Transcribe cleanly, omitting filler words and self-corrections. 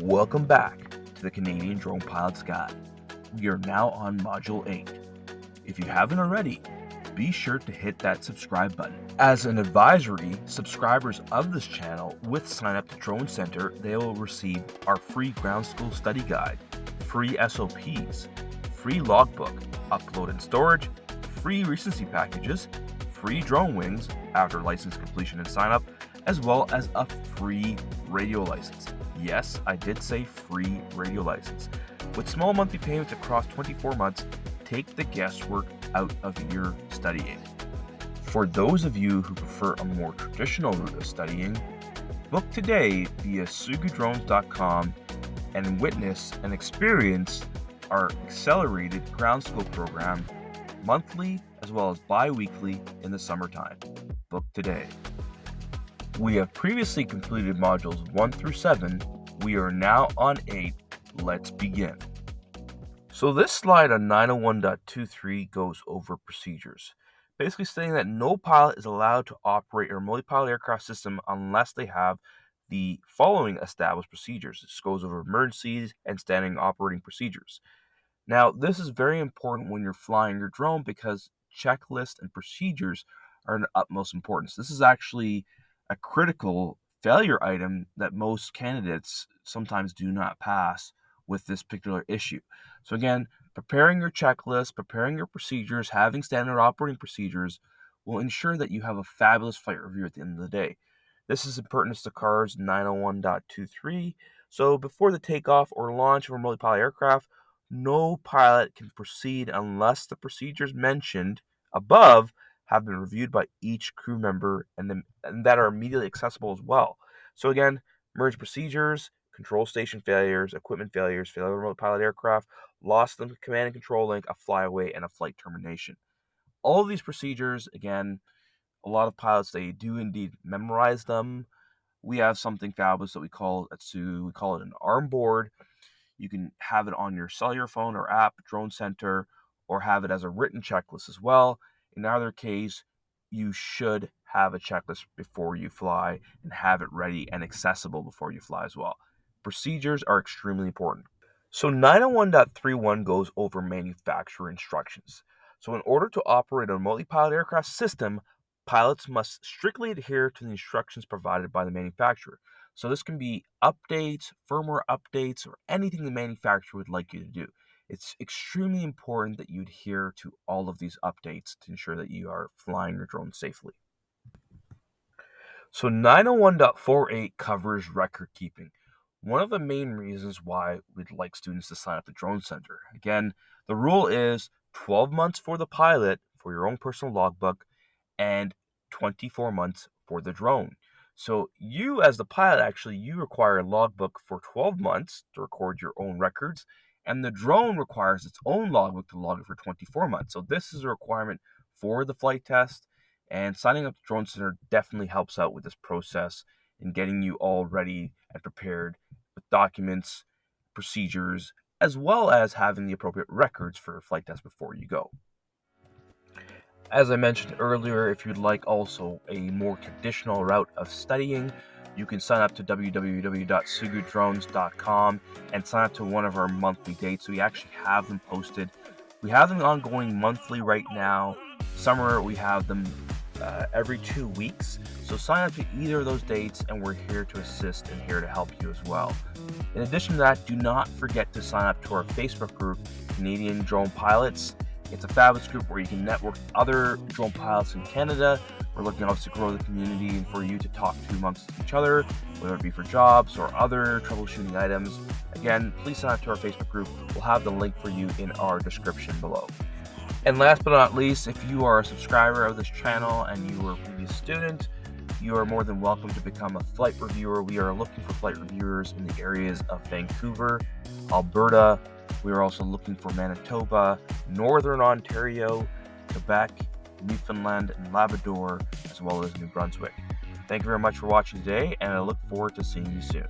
Welcome back to the Canadian Drone Pilots Guide. We are now on Module 8. If you haven't already, be sure to hit that subscribe button. As an advisory, subscribers of this channel with sign up to Drone Center, they will receive our free ground school study guide, free SOPs, free logbook, upload and storage, free recency packages, free drone wings after license completion and sign up, as well as a free radio license. Yes, I did say free radio license. With small monthly payments across 24 months, take the guesswork out of your studying. For those of you who prefer a more traditional route of studying, book today via sugudrones.com and witness and experience our accelerated ground school program monthly as well as bi-weekly in the summertime. Book today. We have previously completed modules 1 through 7. We are now on 8. Let's begin. So this slide on 901.23 goes over procedures, basically stating that no pilot is allowed to operate a remotely piloted aircraft system unless they have the following established procedures. This goes over emergencies and standing operating procedures. Now, this is very important when you're flying your drone because checklists and procedures are of utmost importance. This is actually a critical failure item that most candidates sometimes do not pass with this particular issue. So again, preparing your checklist, preparing your procedures, having standard operating procedures will ensure that you have a fabulous flight review at the end of the day. This is in pertinence to CARS 901.23. So before the takeoff or launch of a remotely piloted aircraft, no pilot can proceed unless the procedures mentioned above have been reviewed by each crew member and that are immediately accessible as well. So again, emergency procedures, control station failures, equipment failures, failure of remote pilot aircraft, loss of the command and control link, a flyaway, and a flight termination. All of these procedures, again, a lot of pilots, they do indeed memorize them. We have something fabulous that we call it an ARM board. You can have it on your cellular phone or app, Drone Center, or have it as a written checklist as well. In either case, you should have a checklist before you fly and have it ready and accessible before you fly as well. Procedures are extremely important. So 901.31 goes over manufacturer instructions. So in order to operate a remotely piloted aircraft system, pilots must strictly adhere to the instructions provided by the manufacturer. So this can be updates, firmware updates, or anything the manufacturer would like you to do. It's extremely important that you adhere to all of these updates to ensure that you are flying your drone safely. So 901.48 covers record keeping. One of the main reasons why we'd like students to sign up to Drone Center. Again, the rule is 12 months for the pilot for your own personal logbook and 24 months for the drone. So you as the pilot, you require a logbook for 12 months to record your own records, and the drone requires its own logbook to log it for 24 months. So this is a requirement for the flight test, and signing up to Drone Center definitely helps out with this process in getting you all ready and prepared with documents, procedures, as well as having the appropriate records for a flight test before you go. As I mentioned earlier, if you'd like also a more traditional route of studying, you can sign up to www.sugudrones.com and sign up to one of our monthly dates. We actually have them posted. We have them ongoing monthly right now. Summer, we have them every 2 weeks. So sign up to either of those dates and we're here to assist and here to help you as well. In addition to that, do not forget to sign up to our Facebook group, Canadian Drone Pilots. It's a fabulous group where you can network with other drone pilots in Canada. We're looking obviously to grow the community and for you to talk to amongst each other, whether it be for jobs or other troubleshooting items. Again, please sign up to our Facebook group. We'll have the link for you in our description below. And last but not least, if you are a subscriber of this channel and you were a previous student, you are more than welcome to become a flight reviewer. We are looking for flight reviewers in the areas of Vancouver, Alberta. We are also looking for Manitoba, Northern Ontario, Quebec, Newfoundland, and Labrador, as well as New Brunswick. Thank you very much for watching today, and I look forward to seeing you soon.